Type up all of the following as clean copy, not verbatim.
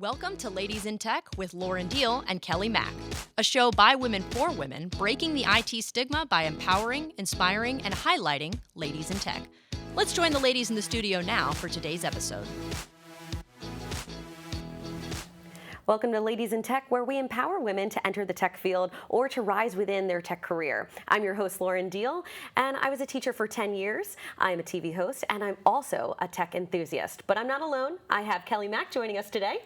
Welcome to Ladies in Tech with Lauren Deal and Kelly Mack, a show by women for women, breaking the IT stigma by empowering, inspiring, and highlighting ladies in tech. Let's join the ladies in the studio now for today's episode. Welcome to Ladies in Tech, where we empower women to enter the tech field or to rise within their tech career. I'm your host, Lauren Deal, and I was a teacher for 10 years. I'm a TV host, and I'm also a tech enthusiast. But I'm not alone. I have Kelly Mack joining us today.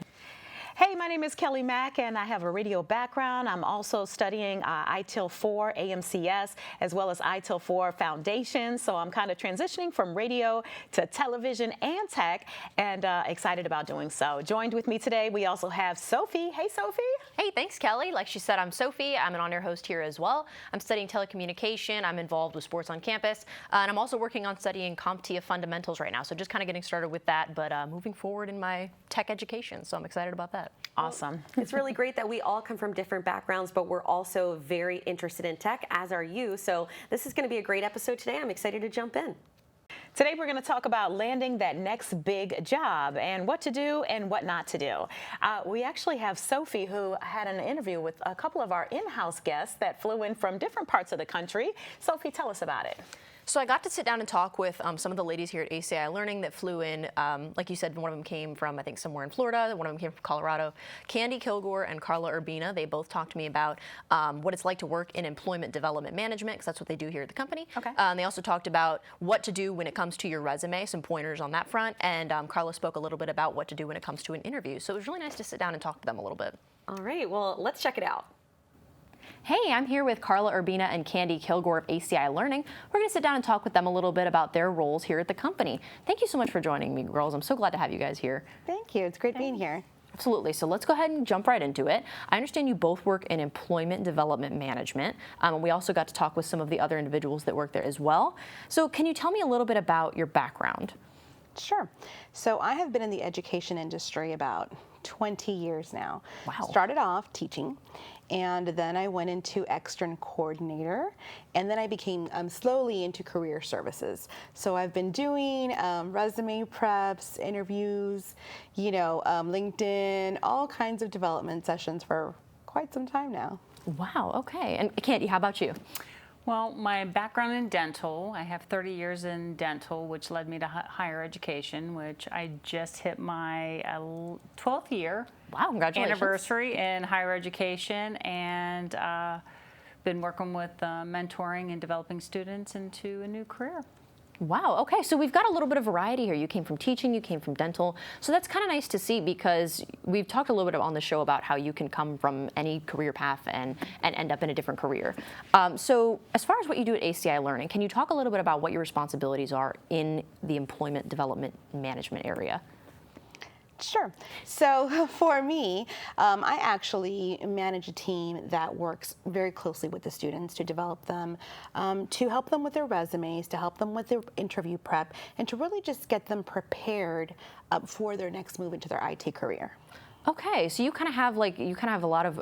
Hey, my name is Kelly Mack, and I have a radio background. I'm also studying ITIL 4 AMCS, as well as ITIL 4 Foundation. So I'm kind of transitioning from radio to television and tech, and excited about doing so. Joined with me today, we also have Sophie. Hey, Sophie. Hey, thanks, Kelly. Like she said, I'm Sophie. I'm an on-air host here as well. I'm studying telecommunication. I'm involved with sports on campus, and I'm also working on studying CompTIA fundamentals right now. So just kind of getting started with that, but moving forward in my tech education. So I'm excited about that. Awesome. It's really great that we all come from different backgrounds, but we're also very interested in tech, as are you. So this is going to be a great episode today. I'm excited to jump in. Today we're going to talk about landing that next big job and what to do and what not to do. We actually have Sophie, who had an interview with a couple of our in-house guests that flew in from different parts of the country. Sophie, tell us about it. So I got to sit down and talk with some of the ladies here at ACI Learning that flew in. Like you said, one of them came from, I think, somewhere in Florida. One of them came from Colorado. Candi Kilgore and Karla Urbina, they both talked to me about what it's like to work in employment development management, because that's what they do here at the company. Okay. They also talked about what to do when it comes to your resume, some pointers on that front. And Karla spoke a little bit about what to do when it comes to an interview. So it was really nice to sit down and talk to them a little bit. All right, well, let's check it out. Hey, I'm here with Karla Urbina and Candi Kilgore of ACI Learning. We're going to sit down and talk with them a little bit about their roles here at the company. Thank you so much for joining me, girls. I'm so glad to have you guys here. Thank you. It's great being here. Absolutely. So let's go ahead and jump right into it. I understand you both work in employment development management. And we also got to talk with some of the other individuals that work there as well. So can you tell me a little bit about your background? Sure. So I have been in the education industry about 20 years now. Wow. Started off teaching, and then I went into extern coordinator, and then I became slowly into career services. So I've been doing resume preps, interviews, LinkedIn, all kinds of development sessions for quite some time now. Wow. Okay. And Candi, how about you? Well, my background in dental, I have 30 years in dental, which led me to higher education, which I just hit my 12th year. Wow, congratulations. Anniversary in higher education, and been working with mentoring and developing students into a new career. Wow. Okay. So we've got a little bit of variety here. You came from teaching, you came from dental. So that's kind of nice to see, because we've talked a little bit on the show about how you can come from any career path and end up in a different career. So as far as what you do at ACI Learning, can you talk a little bit about what your responsibilities are in the employment development management area? Sure. So for me, I actually manage a team that works very closely with the students to develop them, to help them with their resumes, to help them with their interview prep, and to really just get them prepared for their next move into their IT career. Okay, so you kind of have a lot of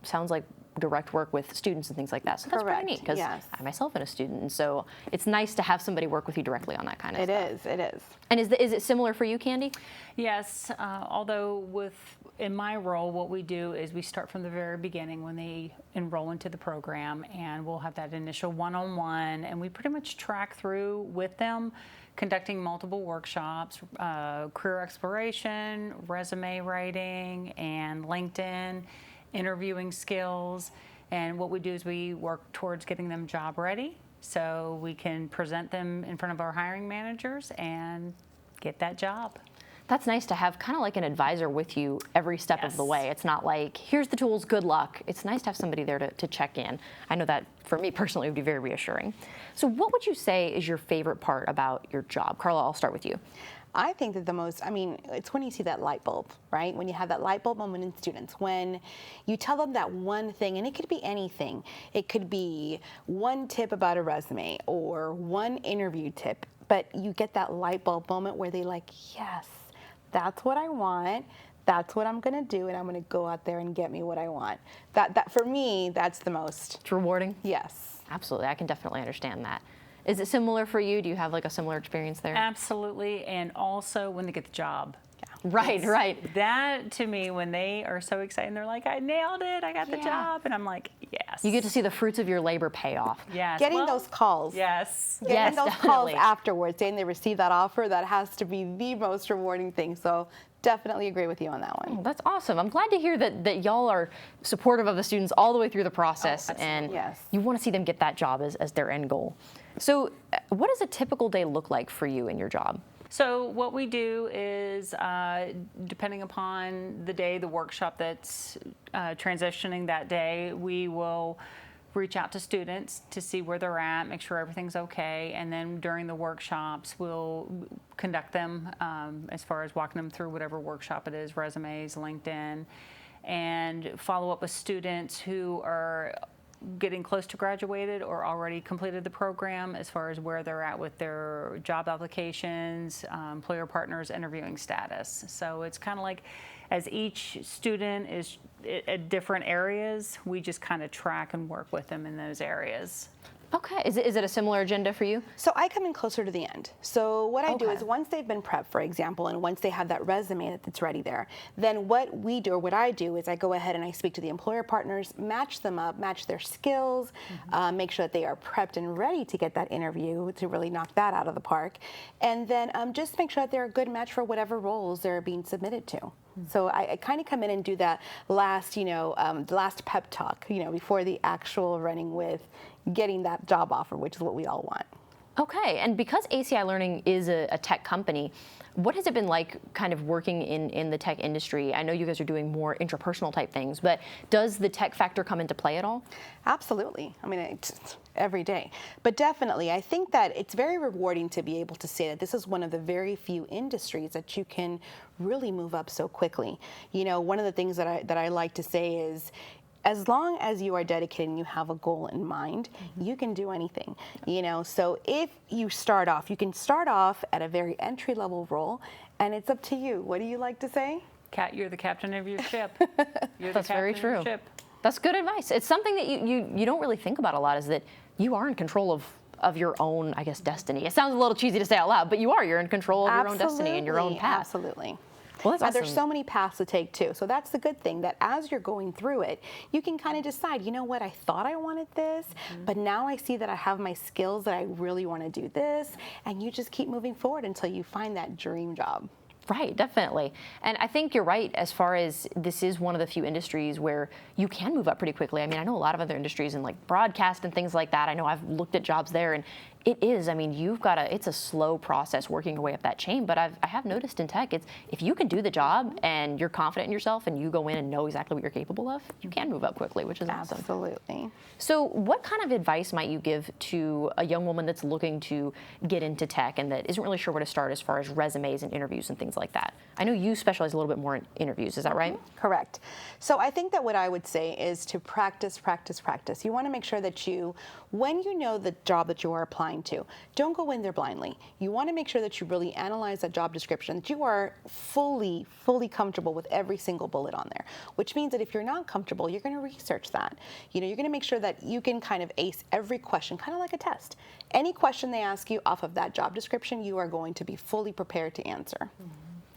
sounds like direct work with students and things like that. So that's Correct. pretty neat, because Yes. I myself am a student, and so it's nice to have somebody work with you directly on that kind of stuff. It is. And is it similar for you, Candi? Yes, although in my role, what we do is we start from the very beginning when they enroll into the program, and we'll have that initial one-on-one, and we pretty much track through with them, conducting multiple workshops, career exploration, resume writing, and LinkedIn, interviewing skills. And what we do is we work towards getting them job ready so we can present them in front of our hiring managers and get that job. That's nice to have kind of like an advisor with you every step of the way. It's not like, here's the tools, good luck. It's nice to have somebody there to check in. I know that for me personally, it would be very reassuring. So what would you say is your favorite part about your job? Karla, I'll start with you. I think that it's when you see that light bulb, right? When you have that light bulb moment in students, when you tell them that one thing, and it could be anything. It could be one tip about a resume or one interview tip, but you get that light bulb moment where they like, yes, that's what I want. That's what I'm going to do, and I'm going to go out there and get me what I want. That for me, that's the most. It's rewarding? Yes. Absolutely. I can definitely understand that. Is it similar for you? Do you have like a similar experience there? Absolutely, and also when they get the job. Right. That to me, when they are so excited, and they're like, I nailed it, I got the job. And I'm like, yes. You get to see the fruits of your labor pay off. Yes. Getting those calls. Yes. Getting those calls definitely. afterwards, saying they received that offer, that has to be the most rewarding thing. So definitely agree with you on that one. That's awesome. I'm glad to hear that y'all are supportive of the students all the way through the process, and Yes. you want to see them get that job as their end goal. So what does a typical day look like for you in your job? So what we do is, depending upon the day, the workshop that's transitioning that day, we will reach out to students to see where they're at, make sure everything's okay, and then during the workshops, we'll conduct them as far as walking them through whatever workshop it is, resumes, LinkedIn, and follow up with students who are getting close to graduated or already completed the program as far as where they're at with their job applications, employer partners, interviewing status. So it's kind of like as each student is at different areas, we just kind of track and work with them in those areas. Okay. Is it a similar agenda for you? So I come in closer to the end. So what I do Okay. is once they've been prepped, for example, and once they have that resume that's ready there, then what we do, or what I do, is I go ahead and I speak to the employer partners, match them up, match their skills, make sure that they are prepped and ready to get that interview to really knock that out of the park, and then just make sure that they're a good match for whatever roles they're being submitted to. So I kind of come in and do that last, the last pep talk, before the actual running with getting that job offer, which is what we all want. Okay, and because ACI Learning is a tech company, what has it been like kind of working in the tech industry? I know you guys are doing more interpersonal type things, but does the tech factor come into play at all? Absolutely. I mean, it's every day. But definitely, I think that it's very rewarding to be able to say that this is one of the very few industries that you can really move up so quickly. One of the things that I like to say is, as long as you are dedicated and you have a goal in mind, you can do anything. So if you start off, you can start off at a very entry-level role, and it's up to you. What do you like to say? Kat, you're the captain of your ship. You're That's the very captain of true. your ship. That's good advice. It's something that you don't really think about a lot, is that you are in control of your own, I guess, destiny. It sounds a little cheesy to say out loud, but you're in control of your own destiny and your own path. Absolutely. Well, that's awesome. There's so many paths to take too. So that's the good thing, that as you're going through it, you can kind of decide, you know what, I thought I wanted this, but now I see that I have my skills that I really want to do this, and you just keep moving forward until you find that dream job. Right, definitely. And I think you're right as far as this is one of the few industries where you can move up pretty quickly. I mean, I know a lot of other industries in like broadcast and things like that. I know I've looked at jobs there, and it is, I mean, it's a slow process working your way up that chain, but I have noticed in tech, if you can do the job and you're confident in yourself and you go in and know exactly what you're capable of, you can move up quickly, which is awesome. Absolutely. So what kind of advice might you give to a young woman that's looking to get into tech and that isn't really sure where to start as far as resumes and interviews and things like that? I know you specialize a little bit more in interviews, is that right? Correct. So I think that what I would say is to practice, practice, practice. You want to make sure that when you know the job that you are applying to, don't go in there blindly. You want to make sure that you really analyze that job description, that you are fully comfortable with every single bullet on there, which means that if you're not comfortable, you're going to research that. You're going to make sure that you can kind of ace every question, kind of like a test. Any question they ask you off of that job description, you are going to be fully prepared to answer.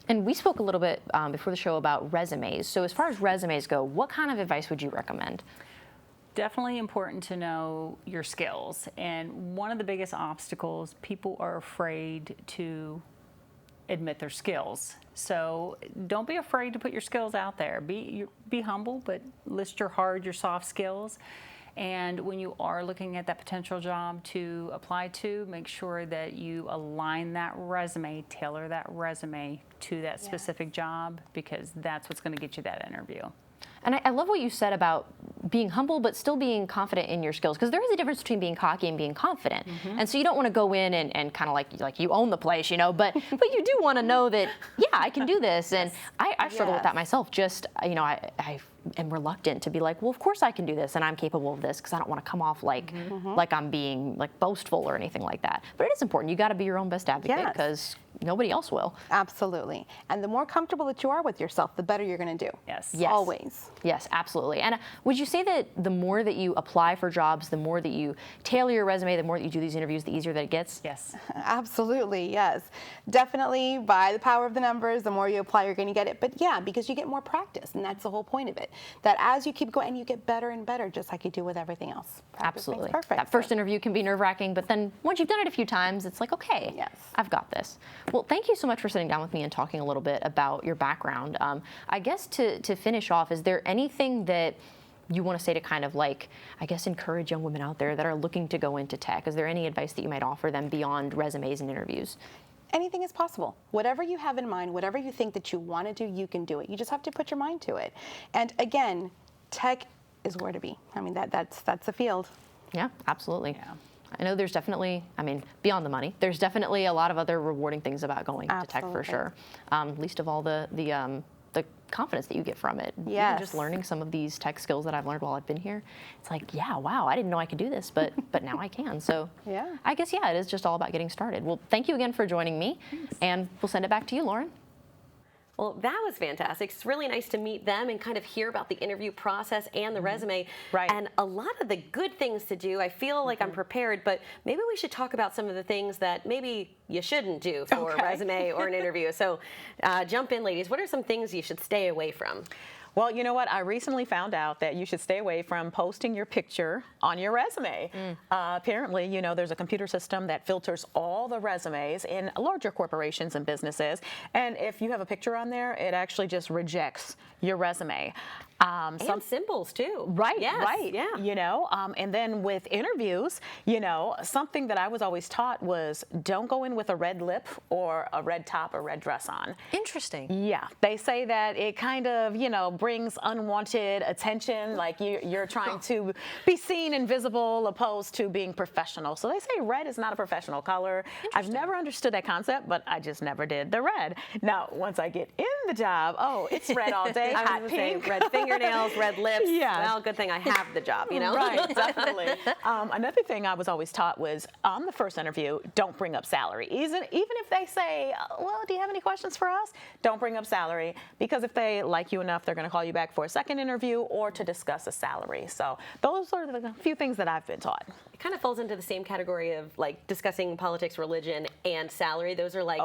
And we spoke a little bit before the show about resumes. So as far as resumes go, what kind of advice would you recommend? Definitely important to know your skills. And one of the biggest obstacles, people are afraid to admit their skills. So don't be afraid to put your skills out there. Be humble, but list your hard, your soft skills. And when you are looking at that potential job to apply to, make sure that you align that resume, tailor that resume to that specific job, because that's what's going to get you that interview. And I love what you said about being humble, but still being confident in your skills, because there is a difference between being cocky and being confident. And so you don't want to go in and kind of like you own the place, but you do want to know that, yeah, I can do this. And I struggle with that myself. Just, I am reluctant to be like, well, of course I can do this and I'm capable of this, because I don't want to come off like I'm being like boastful or anything like that. But it is important. You got to be your own best advocate, because nobody else will. Absolutely. And the more comfortable that you are with yourself, the better you're going to do. Yes. Yes. Always. Yes, absolutely. And would you say that the more that you apply for jobs, the more that you tailor your resume, the more that you do these interviews, the easier that it gets? Yes. Absolutely, yes. Definitely, by the power of the numbers, the more you apply, you're going to get it. But yeah, because you get more practice, and that's the whole point of it. That as you keep going, and you get better and better, just like you do with everything else. Practice makes Absolutely. perfect. That first interview can be nerve-wracking, but then once you've done it a few times, it's like, okay, Yes. I've got this. Well, thank you so much for sitting down with me and talking a little bit about your background. I guess to finish off, is there anything that you want to say to kind of like, I guess, encourage young women out there that are looking to go into tech? Is there any advice that you might offer them beyond resumes and interviews? Anything is possible. Whatever you have in mind, whatever you think that you want to do, you can do it. You just have to put your mind to it. And again, tech is where to be. I mean, that's the field. Yeah, absolutely. Yeah. I know there's definitely, I mean, beyond the money, there's definitely a lot of other rewarding things about going to tech for Absolutely. sure. Least of all the confidence that you get from it. Even Yes. just learning some of these tech skills that I've learned while I've been here. It's like, yeah, wow, I didn't know I could do this, but now I can. So Yeah. I guess, yeah, it is just all about getting started. Well, thank you again for joining me. And we'll send it back to you, Lauren. Well, that was fantastic. It's really nice to meet them and kind of hear about the interview process and the resume. Right. And a lot of the good things to do. I feel like I'm prepared, but maybe we should talk about some of the things that maybe you shouldn't do for a resume or an interview. So jump in, ladies. What are some things you should stay away from? Well, you know what? I recently found out that you should stay away from posting your picture on your resume. Apparently, you know, there's a computer system that filters all the resumes in larger corporations and businesses. And if you have a picture on there, it actually just rejects your resume. Some symbols too. Right, Yes, right. yeah. You know, and then with interviews, you know, something that I was always taught was don't go in with a red lip or a red top or red dress on. Interesting. Yeah, they say that it kind of, you know, brings unwanted attention, like you're trying to be seen and visible opposed to being professional. So they say red is not a professional color. I've never understood that concept, but I just never did the red. Now, once I get in the job, oh, it's red all day, I was hot gonna say pink. red fingernails, red lips. Yeah. Well, good thing I have the job, you know? Right, definitely. Another thing I was always taught was on the first interview, don't bring up salary. Even if they say, well, do you have any questions for us? Don't bring up salary, because if they like you enough, they're going to call you back for a second interview or to discuss a salary. So those are the few things that I've been taught. It kind of falls into the same category of like discussing politics, religion, and salary. Those are like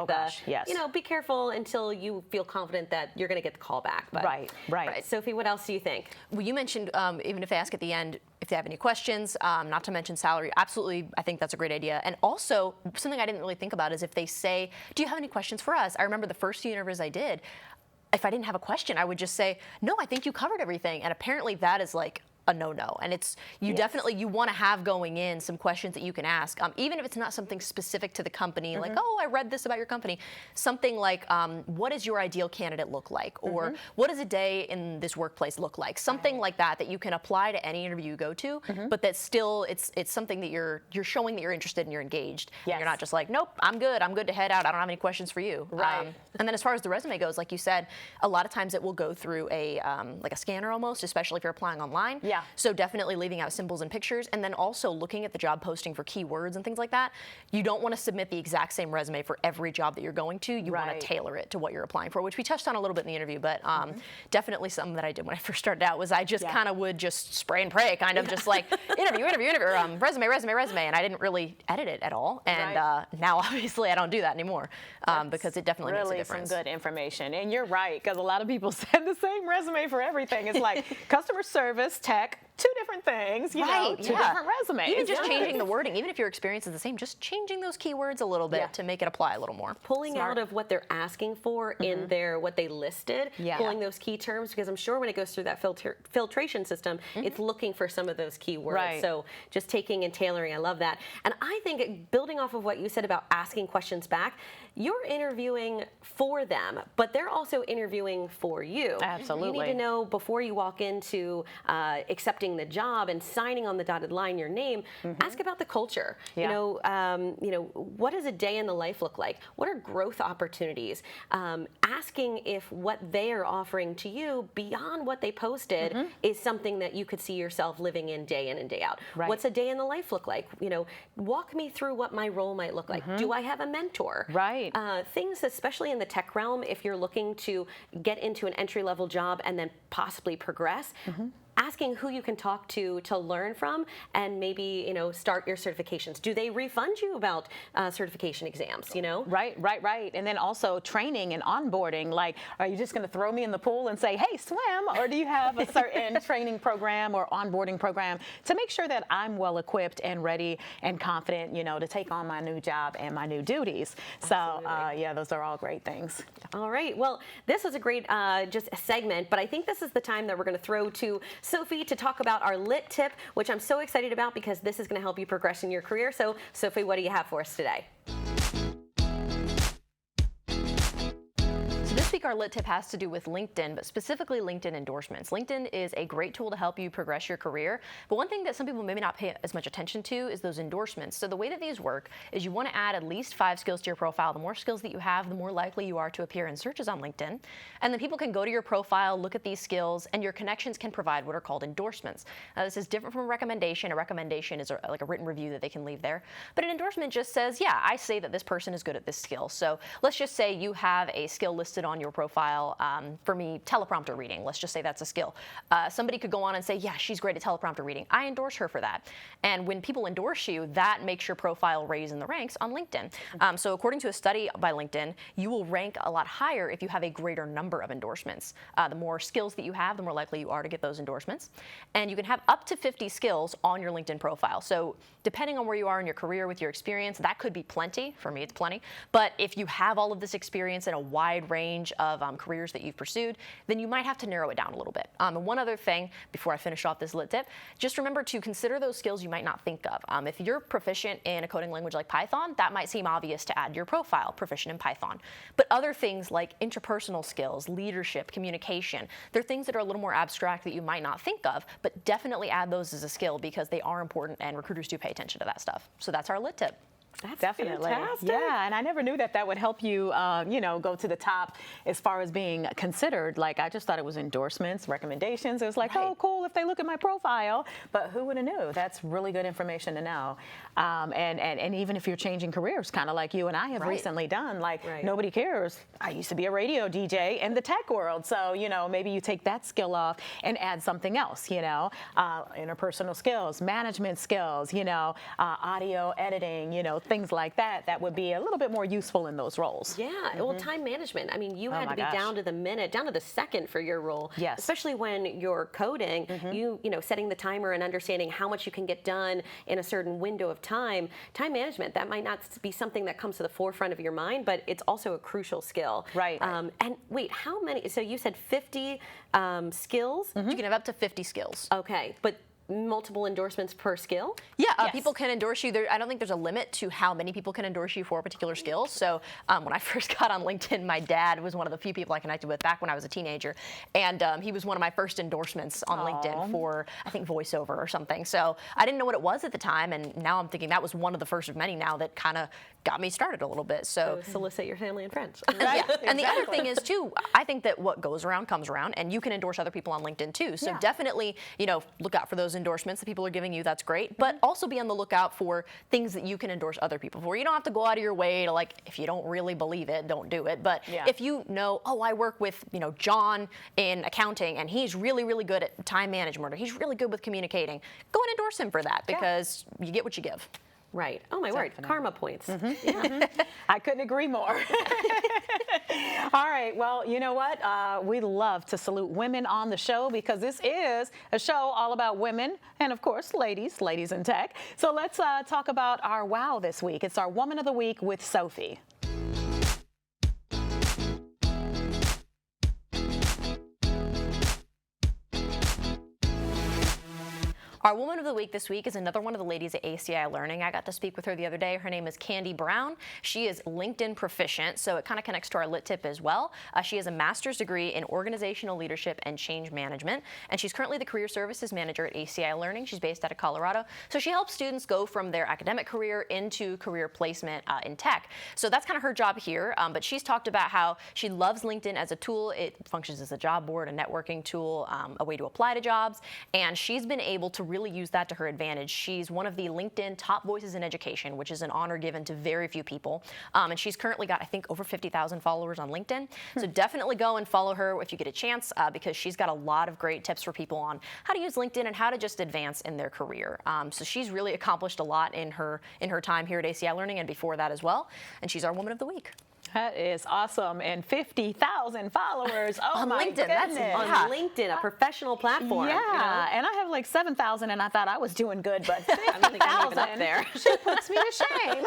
yes. you know, be careful until you feel confident that you're going to get the call back. But, Right. Sophie, what else do you think? Well, you mentioned even if they ask at the end if they have any questions, not to mention salary. Absolutely, I think that's a great idea. And also, something I didn't really think about is if they say, do you have any questions for us? I remember the first few interviews I did, if I didn't have a question, I would just say, no, I think you covered everything. And apparently that is like a no-no. And it's, you definitely, you want to have going in some questions that you can ask, even if it's not something specific to the company, like, oh, I read this about your company. Something like, what does your ideal candidate look like? Or what does a day in this workplace look like? Something like that that you can apply to any interview you go to, but that still, it's something that you're showing that you're interested and you're engaged. And you're not just like, nope, I'm good to head out. I don't have any questions for you. Right. And then as far as the resume goes, like you said, a lot of times it will go through a like a scanner almost, especially if you're applying online. Yeah. So definitely leaving out symbols and pictures, and then also looking at the job posting for keywords and things like that. You don't want to submit the exact same resume for every job that you're going to. You want to tailor it to what you're applying for, which we touched on a little bit in the interview, but definitely something that I did when I first started out was I just kind of would just spray and pray, kind of just like interview, resume, and I didn't really edit it at all. And now obviously I don't do that anymore because it definitely makes a difference. Some good information. And you're right, because a lot of people send the same resume for everything. It's like customer service, tech, two different things, you know, two different resumes. Even just changing the wording, even if your experience is the same, just changing those keywords a little bit to make it apply a little more. Pulling out of what they're asking for in their, what they listed, pulling those key terms, because I'm sure when it goes through that filtration system, it's looking for some of those key words. So just taking and tailoring, I love that. And I think building off of what you said about asking questions back, you're interviewing for them, but they're also interviewing for you. Absolutely. You need to know before you walk into accepting accepting the job and signing on the dotted line your name, ask about the culture. Yeah. What does a day in the life look like? What are growth opportunities? Asking if what they are offering to you beyond what they posted is something that you could see yourself living in and day out. Right. What's a day in the life look like? Walk me through what my role might look like. Do I have a mentor? Right. Things, especially in the tech realm, if you're looking to get into an entry-level job and then possibly progress, asking who you can talk to learn from, and maybe start your certifications. Do they refund you about certification exams? Right. And then also training and onboarding. Like, are you just going to throw me in the pool and say, hey, swim? Or do you have a certain training program or onboarding program to make sure that I'm well equipped and ready and confident, to take on my new job and my new duties? So, yeah, those are all great things. All right. Well, this was a great just a segment, but I think this is the time that we're going to throw to Sophie to talk about our lit tip, which I'm so excited about because this is going to help you progress in your career. So, Sophie, what do you have for us today? This week our lit tip has to do with LinkedIn, but specifically LinkedIn endorsements. LinkedIn is a great tool to help you progress your career, but one thing that some people maybe not pay as much attention to is those endorsements. So the way that these work is you want to add at least 5 skills to your profile. The more skills that you have, the more likely you are to appear in searches on LinkedIn. And then people can go to your profile, look at these skills, and your connections can provide what are called endorsements. Now, this is different from a recommendation. A recommendation is like a written review that they can leave there. But an endorsement just says, yeah, I say that this person is good at this skill. So let's just say you have a skill listed on your profile. For me, teleprompter reading. Let's just say that's a skill. Somebody could go on and say, yeah, she's great at teleprompter reading. I endorse her for that. And when people endorse you, that makes your profile raise in the ranks on LinkedIn. So according to a study by LinkedIn, you will rank a lot higher if you have a greater number of endorsements. The more skills that you have, the more likely you are to get those endorsements. And you can have up to 50 skills on your LinkedIn profile. So depending on where you are in your career with your experience, that could be plenty. For me, it's plenty. But if you have all of this experience in a wide range of careers that you've pursued, then you might have to narrow it down a little bit. And one other thing before I finish off this lit tip, just remember to consider those skills you might not think of. If you're proficient in a coding language like Python, that might seem obvious to add to your profile, proficient in Python. But other things like interpersonal skills, leadership, communication, they're things that are a little more abstract that you might not think of, but definitely add those as a skill because they are important and recruiters do pay attention to that stuff. So that's our lit tip. That's Definitely. fantastic. Yeah, and I never knew that would help you, go to the top as far as being considered. Like, I just thought it was endorsements, recommendations. It was like, oh, cool, if they look at my profile. But who would have knew? That's really good information to know. And even if you're changing careers, kind of like you and I have recently done, nobody cares. I used to be a radio DJ in the tech world. So, maybe you take that skill off and add something else, interpersonal skills, management skills, audio editing, things like that would be a little bit more useful in those roles. Yeah, well, time management. I mean, you had to be down to the minute, down to the second for your role. Yes. Especially when you're coding, you setting the timer and understanding how much you can get done in a certain window of time. Time management, that might not be something that comes to the forefront of your mind, but it's also a crucial skill. Right. And wait, how many? So you said 50 skills? You can have up to 50 skills. Okay, but multiple endorsements per skill? Yeah, people can endorse you. I don't think there's a limit to how many people can endorse you for a particular skill. So when I first got on LinkedIn, my dad was one of the few people I connected with back when I was a teenager. And he was one of my first endorsements on LinkedIn for, I think, voiceover or something. So I didn't know what it was at the time. And now I'm thinking that was one of the first of many now that kind of got me started a little bit. So solicit your family and friends. yeah. And the other thing is, too, I think that what goes around comes around, and you can endorse other people on LinkedIn, too. So definitely, look out for those endorsements that people are giving you. That's great. But also be on the lookout for things that you can endorse other people for. You don't have to go out of your way to, if you don't really believe it, don't do it. But if you know, I work with, John in accounting, and he's really, really good at time management, or he's really good with communicating, go and endorse him for that because you get what you give. Right. Oh, my word. Karma points. Yeah. I couldn't agree more. All right. Well, you know what? We love to salute women on the show because this is a show all about women and, of course, ladies in tech. So let's talk about our wow this week. It's our Woman of the Week with Sophie. Our Woman of the Week this week is another one of the ladies at ACI Learning. I got to speak with her the other day. Her name is Candi Brown. She is LinkedIn proficient, so it kind of connects to our lit tip as well. She has a master's degree in organizational leadership and change management, and she's currently the career services manager at ACI Learning. She's based out of Colorado, so she helps students go from their academic career into career placement in tech. So that's kind of her job here, but she's talked about how she loves LinkedIn as a tool. It functions as a job board, a networking tool, a way to apply to jobs, and she's been able to really use that to her advantage. She's one of the LinkedIn top voices in education, which is an honor given to very few people. And she's currently got, I think, over 50,000 followers on LinkedIn. So definitely go and follow her if you get a chance, because she's got a lot of great tips for people on how to use LinkedIn and how to just advance in their career. So she's really accomplished a lot in her time here at ACI Learning and before that as well. And she's our Woman of the Week. That is awesome. And 50,000 followers. Oh, on my LinkedIn. goodness. That's On LinkedIn, a professional platform. Yeah, you know? and I have like 7,000, and I thought I was doing good, but I don't think I'm even up 50,000, there. she puts me to shame.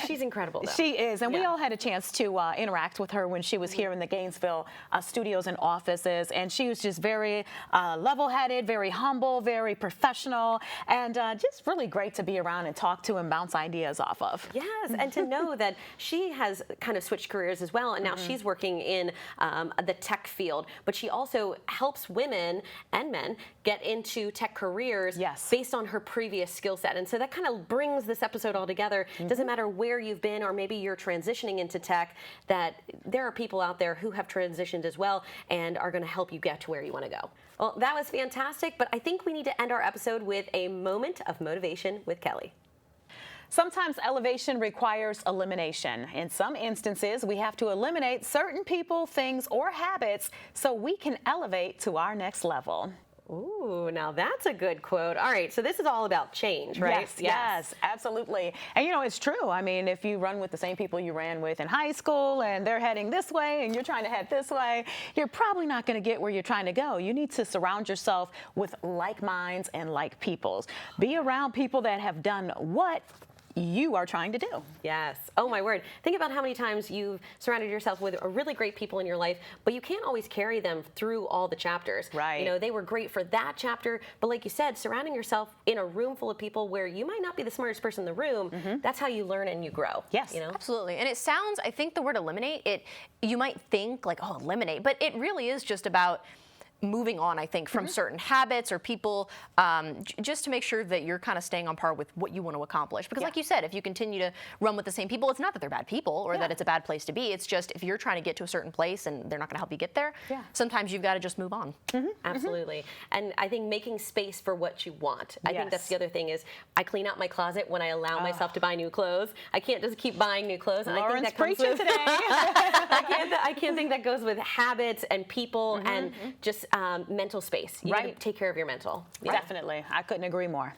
She's incredible, though. She is, and we Yeah. all had a chance to interact with her when she was here in the Gainesville studios and offices, and she was just very level-headed, very humble, very professional, and just really great to be around and talk to and bounce ideas off of. Yes, and to know that she has kind of switched careers as well, and now she's working in the tech field, but she also helps women and men get into tech careers based on her previous skill set. And so that kind of brings this episode all together. Doesn't matter where you've been, or maybe you're transitioning into tech, that there are people out there who have transitioned as well and are going to help you get to where you want to go. Well, that was fantastic, but I think we need to end our episode with a moment of motivation with Kelly. Sometimes elevation requires elimination. In some instances, we have to eliminate certain people, things, or habits so we can elevate to our next level. Ooh, now that's a good quote. All right, so this is all about change, right? Yes, absolutely. And you know, it's true. I mean, if you run with the same people you ran with in high school and they're heading this way and you're trying to head this way, you're probably not going to get where you're trying to go. You need to surround yourself with like minds and like peoples. Be around people that have done what you are trying to do. Yes. Oh, my word. Think about how many times you've surrounded yourself with really great people in your life, but you can't always carry them through all the chapters. Right. You know, they were great for that chapter, but like you said, surrounding yourself in a room full of people where you might not be the smartest person in the room, that's how you learn and you grow. Yes. You know? Absolutely. And it sounds, I think the word eliminate, you might think like, oh, eliminate, but it really is just about moving on, I think, from certain habits or people, just to make sure that you're kind of staying on par with what you want to accomplish. Because like you said, if you continue to run with the same people, it's not that they're bad people or that it's a bad place to be. It's just if you're trying to get to a certain place and they're not going to help you get there, sometimes you've got to just move on. Absolutely. And I think making space for what you want. I think that's the other thing is I clean out my closet when I allow myself to buy new clothes. I can't just keep buying new clothes. And Lauren's I think that comes preaching with, today. I can't think that goes with habits and people and just mental space. You gotta take care of your mental. Yeah. Definitely. I couldn't agree more.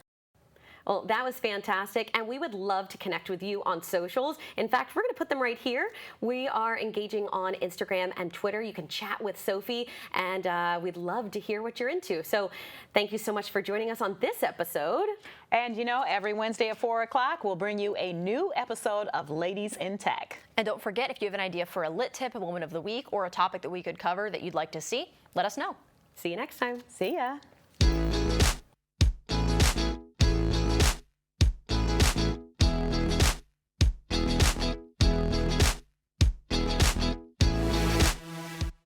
Well, that was fantastic, and we would love to connect with you on socials. In fact, we're going to put them right here. We are engaging on Instagram and Twitter. You can chat with Sophie, and we'd love to hear what you're into. So thank you so much for joining us on this episode. And you know, every Wednesday at 4 o'clock, we'll bring you a new episode of Ladies in Tech. And don't forget, if you have an idea for a lit tip, a Woman of the Week, or a topic that we could cover that you'd like to see, let us know. See you next time. See ya.